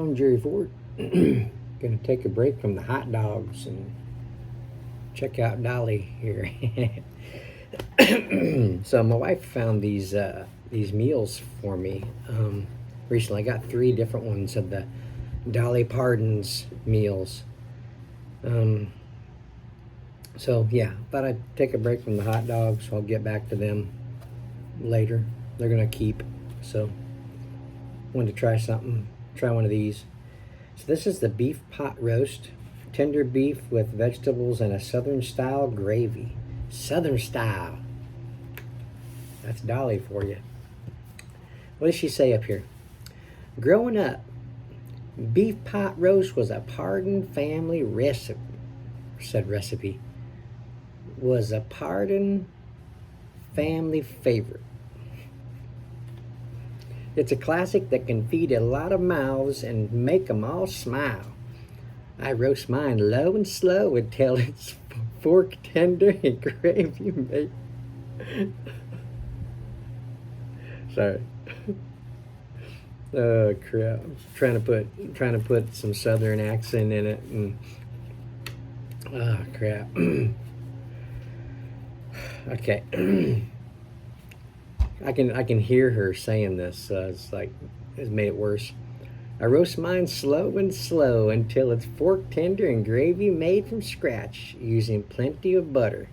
I'm Jerry Ford. Gonna take a break from the hot dogs and check out Dolly here. So my wife found these meals for me recently. I got 3 different ones of the Dolly Parton's meals. So yeah, thought I'd take a break from the hot dogs. So I'll get back to them later. They're gonna keep. So wanted to try one of these. So this is the beef pot roast, tender beef with vegetables and a southern style gravy. Southern style. That's Dolly for you. What does she say up here? Growing up, beef pot roast was a Parton family recipe. Was a Parton family favorite. It's a classic that can feed a lot of mouths and make them all smile. I roast mine low and slow until it's fork tender and gravy made. Sorry. Oh crap! Trying to put some southern accent in it, and oh crap. Okay. I can hear her saying this. It's made it worse. I roast mine slow and slow until it's fork tender and gravy made from scratch, using plenty of butter.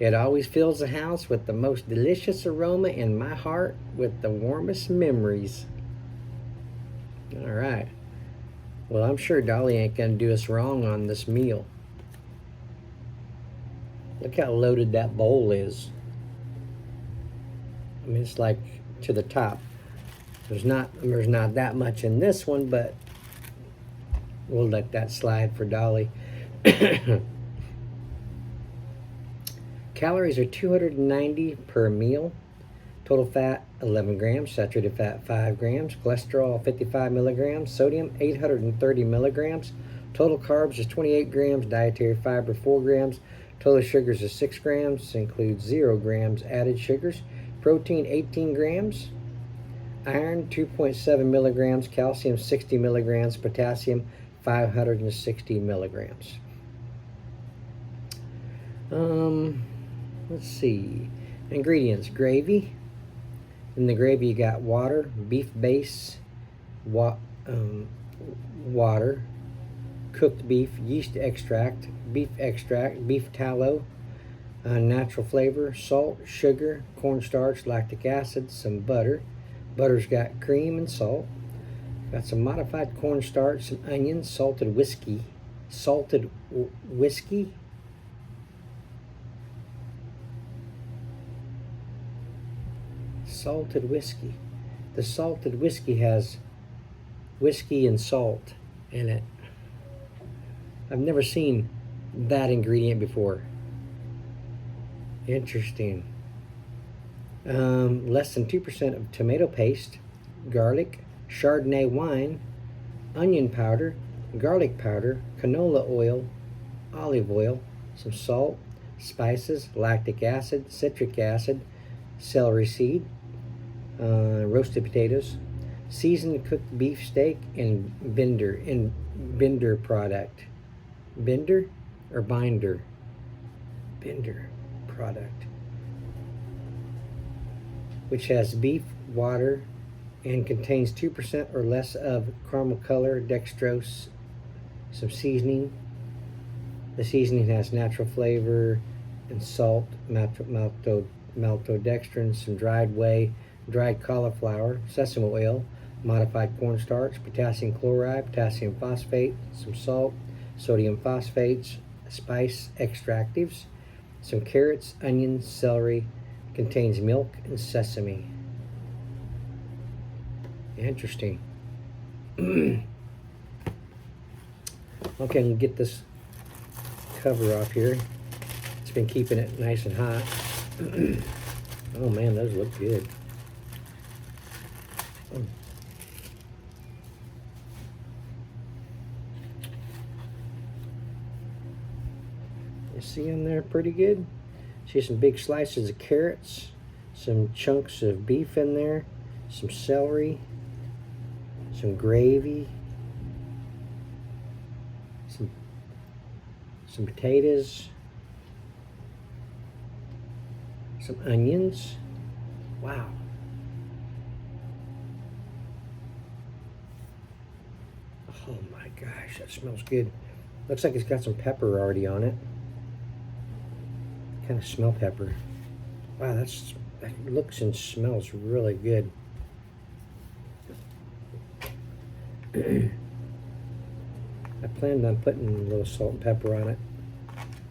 It always fills the house with the most delicious aroma and my heart with the warmest memories. All right. Well, I'm sure Dolly ain't gonna do us wrong on this meal. Look how loaded that bowl is. I mean, it's like to the top. There's not that much in this one, but we'll let that slide for Dolly. Calories are 290 per meal. Total fat 11 grams, saturated fat 5 grams, cholesterol 55 milligrams, sodium 830 milligrams. Total carbs is 28 grams, dietary fiber 4 grams. Total sugars is 6 grams, includes 0 grams added sugars. Protein 18 grams, iron 2.7 milligrams, calcium 60 milligrams, potassium 560 milligrams. Let's see. Ingredients: gravy. In the gravy you got water, beef base, water, cooked beef, yeast extract, beef tallow, natural flavor, salt, sugar, cornstarch, lactic acid, some butter. Butter's got cream and salt. Got some modified cornstarch, some onions, salted whiskey. Salted whiskey? Salted whiskey. The salted whiskey has whiskey and salt in it. I've never seen that ingredient before. Interesting. Less than 2% of tomato paste, garlic, Chardonnay wine, onion powder, garlic powder, canola oil, olive oil, some salt, spices, lactic acid, citric acid, celery seed, roasted potatoes, seasoned cooked beef steak, and binder product. Binder or binder? Binder product, which has beef, water, and contains 2% or less of caramel color, dextrose, some seasoning. The seasoning has natural flavor and salt, maltodextrin, some dried cauliflower, sesame oil, modified cornstarch, potassium chloride, potassium phosphate, some salt, sodium phosphates, spice extractives, some carrots, onions, celery. Contains milk and sesame. Interesting. Okay, I'm gonna get this cover off here. It's been keeping it nice and hot. Oh man, those look good. You see them there pretty good? See some big slices of carrots, some chunks of beef in there, some celery, some gravy, some potatoes, some onions. Wow. Oh my gosh, that smells good. Looks like it's got some pepper already on it. Kind of smell pepper. Wow, that looks and smells really good. I planned on putting a little salt and pepper on it,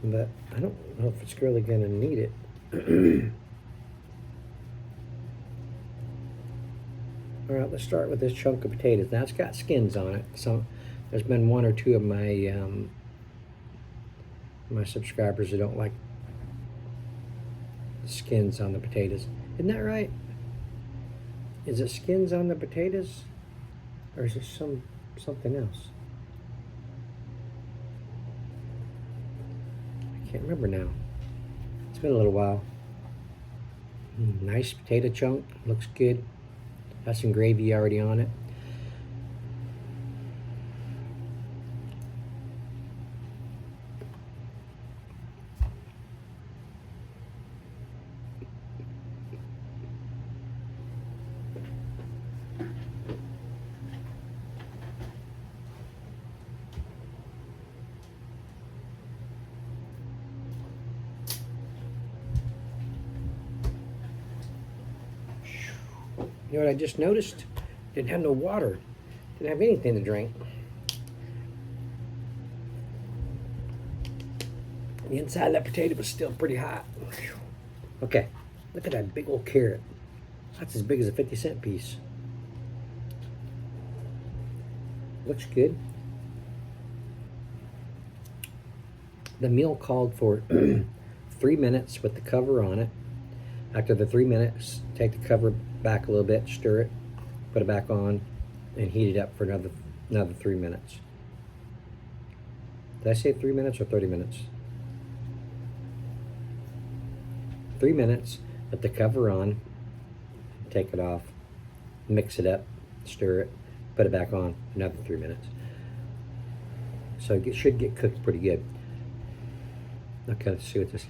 but I don't know if it's really going to need it. All right, let's start with this chunk of potatoes. Now it's got skins on it. So there's been one or two of my my subscribers who don't like skins on the potatoes. Isn't that right? Is it skins on the potatoes, or is it something else? I can't remember now. It's been a little while. Nice potato chunk. Looks good. Has some gravy already on it. You know what I just noticed? Didn't have no water. Didn't have anything to drink. The inside of that potato was still pretty hot. Okay, look at that big old carrot. That's as big as a 50-cent piece. Looks good. The meal called for 3 minutes with the cover on it. After the 3 minutes, take the cover back a little bit, stir it, put it back on, and heat it up for another 3 minutes. Did I say 3 minutes or 30 minutes? 3 minutes, put the cover on, take it off, mix it up, stir it, put it back on, another 3 minutes. So it should get cooked pretty good. Okay, let's see what this.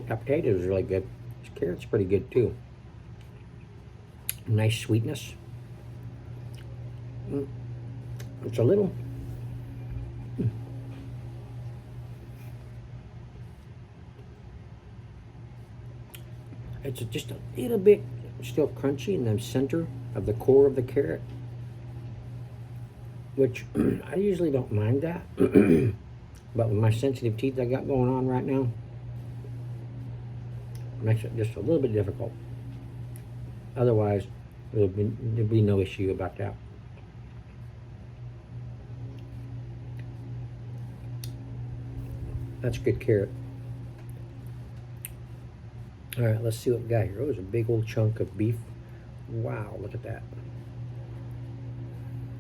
That potato is really good. This carrot's pretty good too. Nice sweetness. It's a little. It's just a little bit still crunchy in the center of the core of the carrot, which I usually don't mind that. But with my sensitive teeth I got going on right now, it makes it just a little bit difficult. Otherwise, there'd be no issue about that. That's a good carrot. All right, let's see what we got here. Oh, there's a big old chunk of beef. Wow, look at that.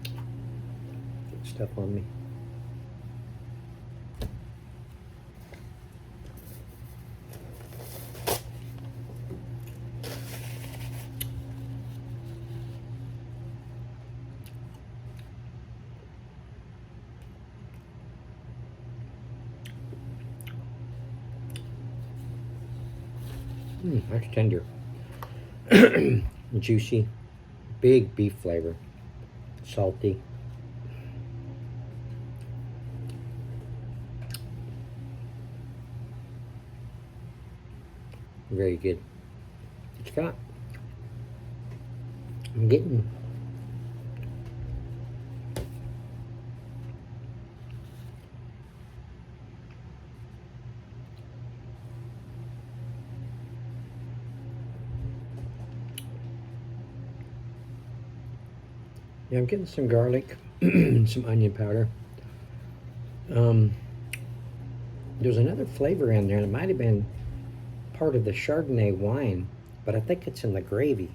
Good stuff on me. That's tender. Juicy. Big beef flavor. Salty. Very good. It's got. I'm getting. Yeah, I'm getting some garlic and some onion powder. There's another flavor in there, and it might have been part of the Chardonnay wine, but I think it's in the gravy.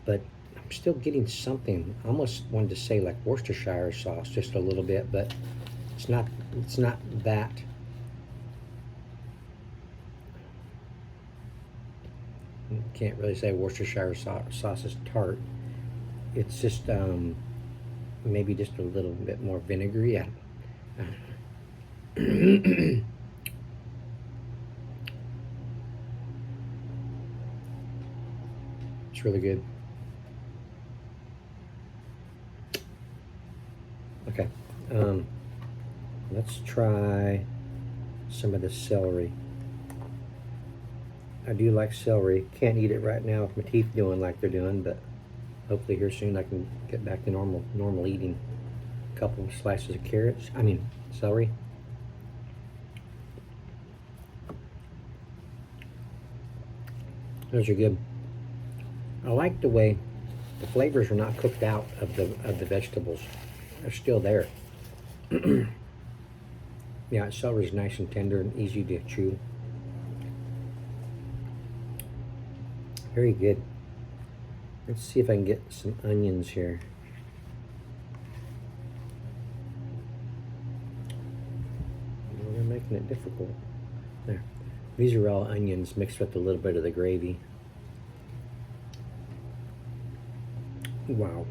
But I'm still getting something. I almost wanted to say like Worcestershire sauce, just a little bit, but it's not. It's not that. can't really say Worcestershire sauce is tart. It's just maybe just a little bit more vinegary. It's really good. Okay, let's try some of the celery. I do like celery. Can't eat it right now with my teeth doing like they're doing, but hopefully here soon I can get back to normal eating. A couple of slices of carrots. I mean celery. Those are good. I like the way the flavors are not cooked out of the vegetables. They're still there. Yeah, celery is nice and tender and easy to chew. Very good. Let's see if I can get some onions here. Well, they're making it difficult. There. These are all onions mixed with a little bit of the gravy. Wow.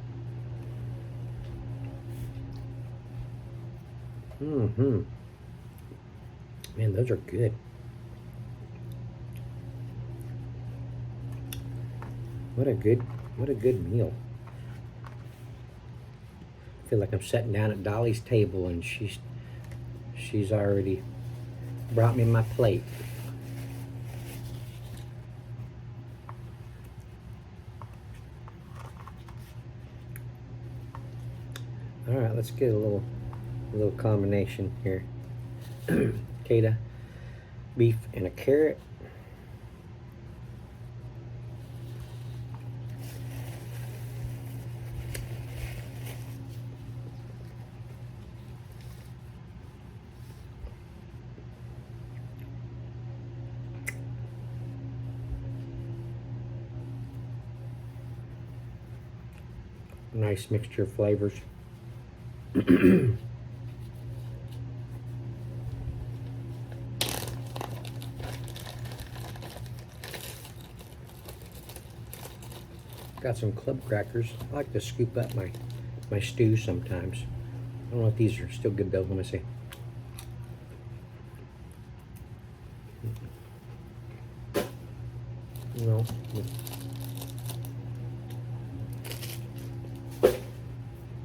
Mm-hmm. Man, those are good. What a good meal. I feel like I'm sitting down at Dolly's table and she's already brought me my plate. All right, let's get a little combination here. Potato, beef, and a carrot. Nice mixture of flavors. Got some club crackers. I like to scoop up my stew sometimes. I don't know if these are still good though. Let me see. No.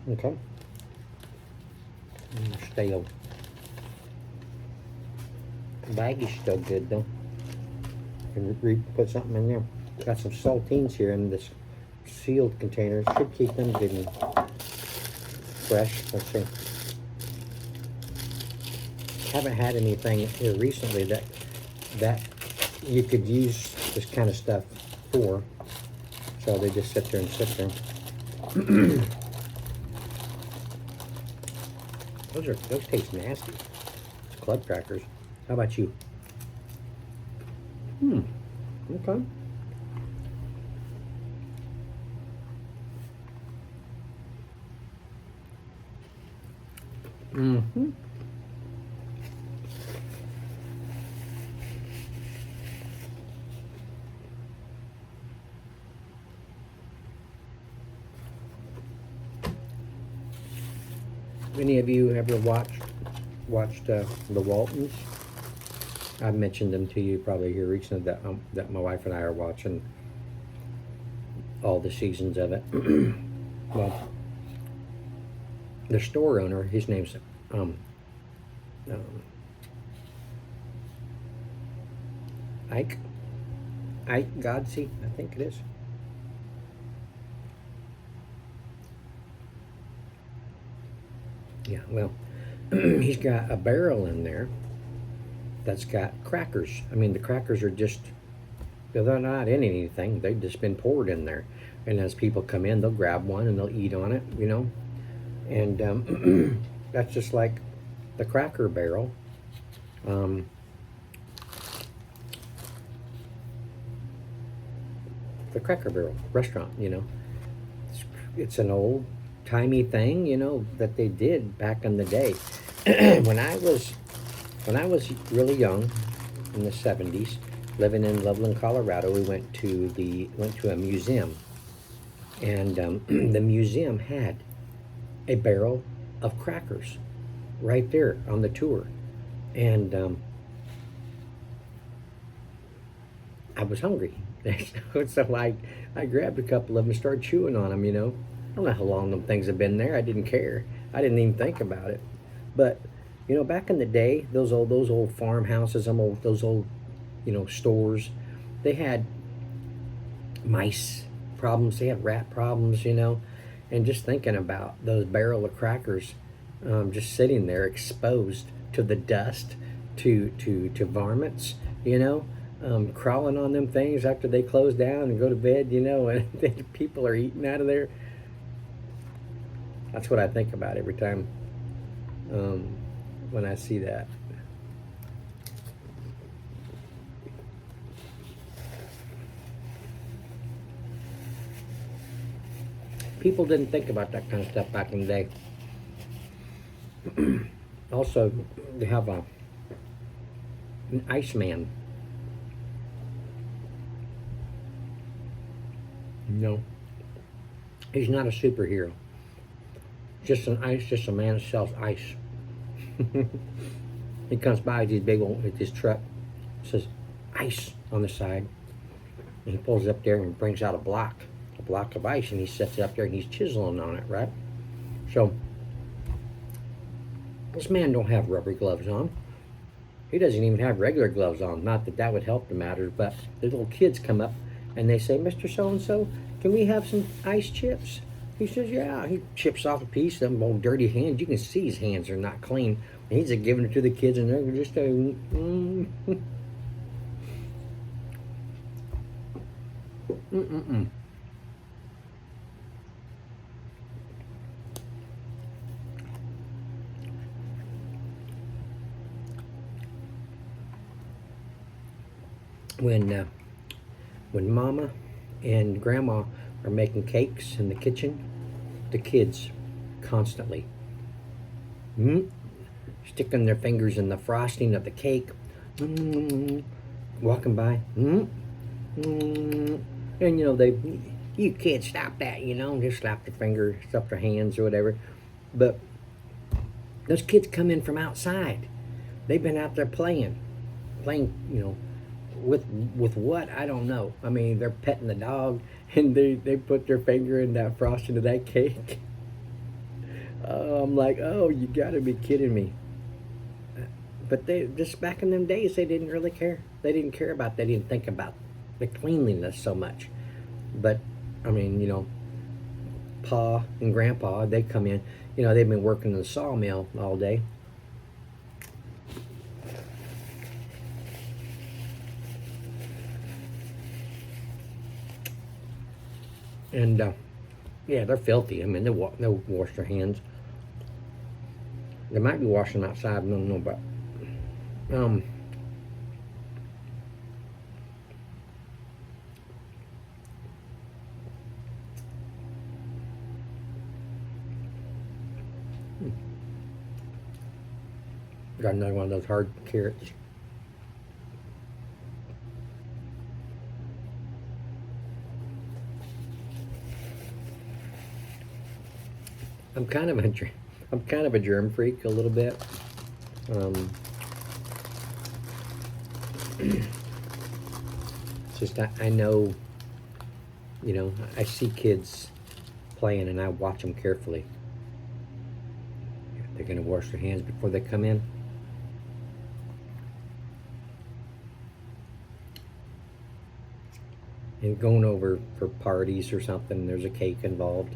Okay. Stale. The bag is still good though. Can put something in there. Got some saltines here in this sealed container. Should keep them good and fresh. Let's see. Haven't had anything here recently that you could use this kind of stuff for. So they just sit there and sit there. Those taste nasty. Club crackers. How about you? Okay. Mm-hmm. Any of you ever watched the Waltons? I've mentioned them to you probably here recently that my wife and I are watching all the seasons of it. Well, the store owner, his name's Ike Godsey, I think it is. Yeah, well, he's got a barrel in there that's got crackers. I mean, the crackers are just, they're not in anything. They've just been poured in there. And as people come in, they'll grab one and they'll eat on it, you know. And that's just like the Cracker Barrel. The Cracker Barrel restaurant, you know. It's an old timey thing, you know, that they did back in the day. When I was really young, in the 70s, living in Loveland, Colorado, we went to a museum, and the museum had a barrel of crackers right there on the tour, and I was hungry, so I grabbed a couple of them and started chewing on them. I don't know how long them things have been there. I didn't care. I didn't even think about it. But back in the day, those old farmhouses, those old stores, they had mice problems. They had rat problems. And just thinking about those barrel of crackers, just sitting there exposed to the dust, to varmints, crawling on them things after they close down and go to bed, and people are eating out of there. That's what I think about every time when I see that. People didn't think about that kind of stuff back in the day. Also, they have an Iceman. No, he's not a superhero. Just a man that sells ice. He comes by with his truck, says ice on the side, and he pulls up there and brings out a block of ice, and he sets it up there and he's chiseling on it, right? So this man don't have rubber gloves on. He doesn't even have regular gloves on. Not that would help the matter, but the little kids come up and they say, "Mr. So-and-so, can we have some ice chips?" He says, "Yeah." He chips off a piece of them old dirty hands. You can see his hands are not clean. And he's just giving it to the kids, and they're just When Mama and Grandma are making cakes in the kitchen, the kids constantly sticking their fingers in the frosting of the cake, walking by, and you can't stop that, just slap their fingers, slap their hands or whatever. But those kids come in from outside. They've been out there playing, with what, I don't know. I mean, they're petting the dog, and they put their finger in that frosting of that cake. I'm like, oh, you gotta be kidding me. But they just back in them days, they didn't really care. They didn't care about. They didn't think about the cleanliness so much. But I mean, Pa and Grandpa, they come in. They've been working in the sawmill all day. And yeah, they're filthy. I mean, they'll wash their hands. They might be washing outside. I don't know, but got another one of those hard carrots. I'm kind of a germ freak a little bit. It's just I know, I see kids playing and I watch them carefully. They're gonna wash their hands before they come in. And going over for parties or something, there's a cake involved.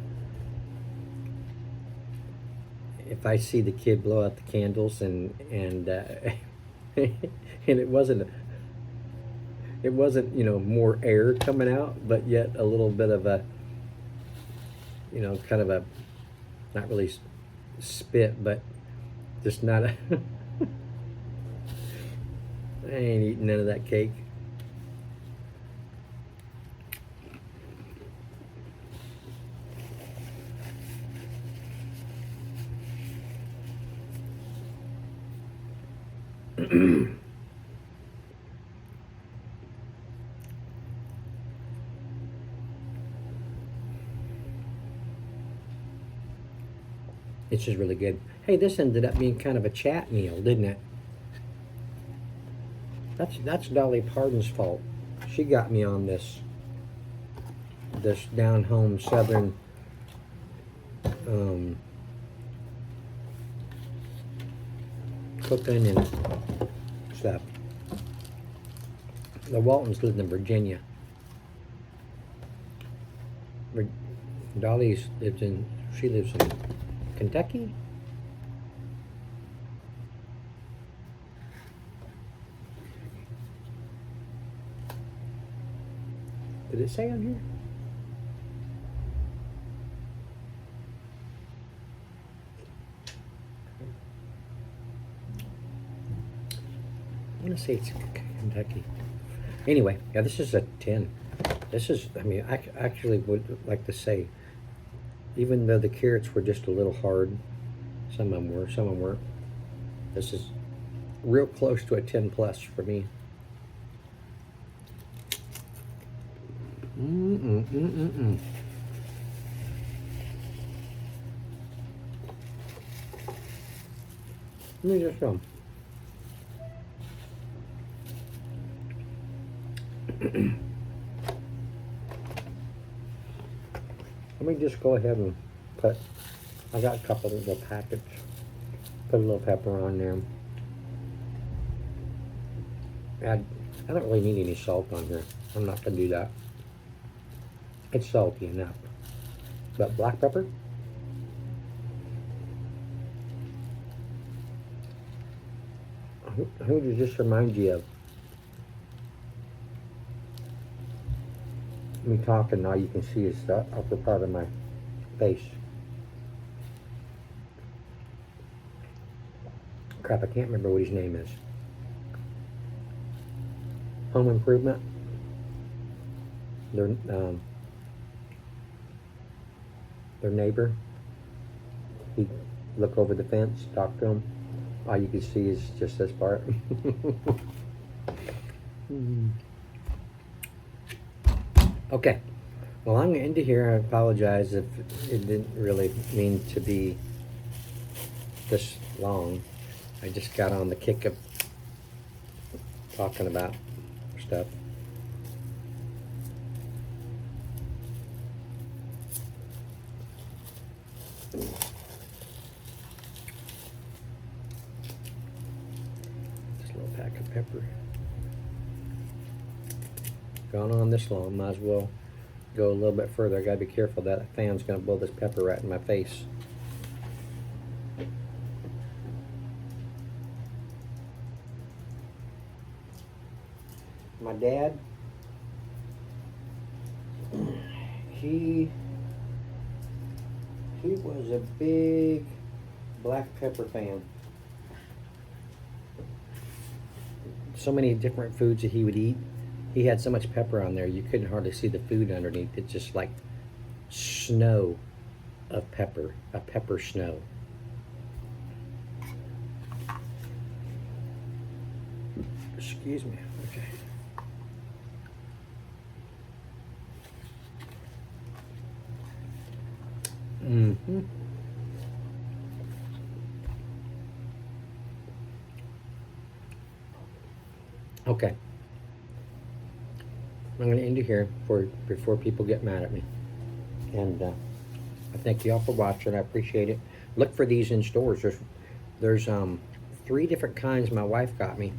If I see the kid blow out the candles and and it wasn't more air coming out, but yet a little bit of a kind of a, not really spit, but just not a I ain't eating none of that cake. It's just really good. Hey, this ended up being kind of a chat meal, didn't it? That's Dolly Parton's fault. She got me on this down home southern cooking and stuff. The Waltons lived in Virginia. Dolly's she lives in Kentucky. Did it say on here? I want to say it's Kentucky. Anyway, yeah, this is a 10. This is, I mean, I actually would like to say, even though the carrots were just a little hard, some of them were, some of them weren't. This is real close to a 10 plus for me. Let me just show 'em. Let me just go ahead and put, I got a couple of little packets, put a little pepper on there. I don't really need any salt on here. I'm not going to do that. It's salty enough. But black pepper? Who does this remind you of? Me talking now, you can see it's the upper part of my face. Crap, I can't remember what his name is. Home Improvement. Their neighbor. He'd look over the fence, talk to him. All you can see is just this part. Okay, well, I'm going to end it here. I apologize if it didn't really mean to be this long. I just got on the kick of talking about stuff. Just a little pack of pepper. Gone on this long, might as well go a little bit further. I gotta be careful, that fan's gonna blow this pepper right in my face. My dad, he was a big black pepper fan. So many different foods that he would eat. He had so much pepper on there, you couldn't hardly see the food underneath. It's just like snow of pepper, a pepper snow. Excuse me, okay. Okay. I'm going to end it here before people get mad at me. And I thank you all for watching. I appreciate it. Look for these in stores. There's 3 different kinds my wife got me,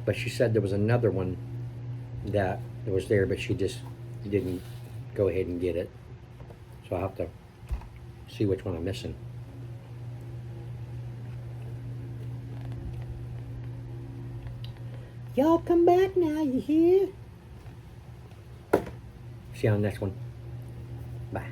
but she said there was another one that was there, but she just didn't go ahead and get it. So I'll have to see which one I'm missing. Y'all come back now, you hear? See you on the next one. Bye.